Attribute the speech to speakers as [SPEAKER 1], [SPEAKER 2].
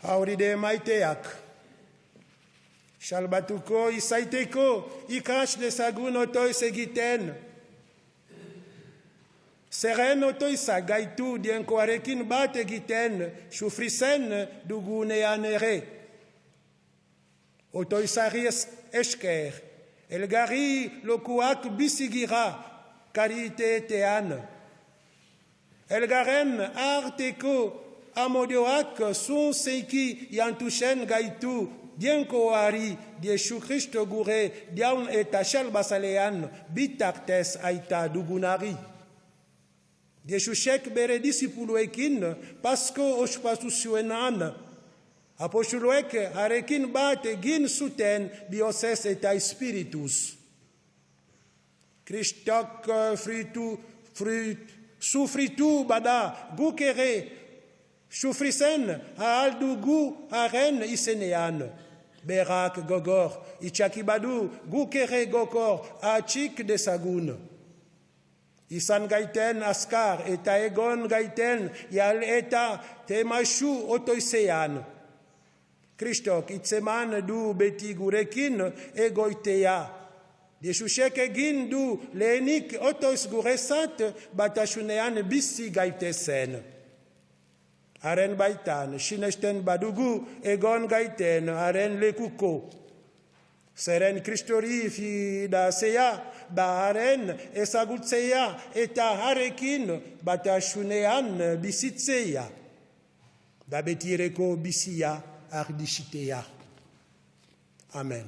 [SPEAKER 1] Auride maiteak. Shalbatuko isaiteko ikash de sagun otoi segiten. Seren otoi sagaitu dienko arekin bate giten shufrisen dugune anere. Otoi saris esker. Elgari lokuak bisigira karite tean. Elgaren arteko amodioak sun seiki yantushen gaitu dienko ari dieshu Christo gure diaun etachel basalean bitaktes aita dugunari. Dieshu shek bere disipuluekin pasko oshpasusuenan. Aposhuluek arekin bate gin suten bioses eta spiritus. Christok sufritu bada gukere shufrisen aldugu aren isenean. Berak gogor ichakibadu gukere gokor achik de sagun. Isan gaiten askar eta egon gaiten yal eta temashu otoisean. Christok itzeman du beti gurekin egoitea. Deshushek egin du lehenik otois guresat batashunean bisi gaitesen. Haren baitan, shinesten badugu egon gaiten haren lekuko. Zeren Kristori fida zeia, ba haren ezagutzea eta harekin batashunean bizitzeia. Da betireko bizia ardisitea. Amen.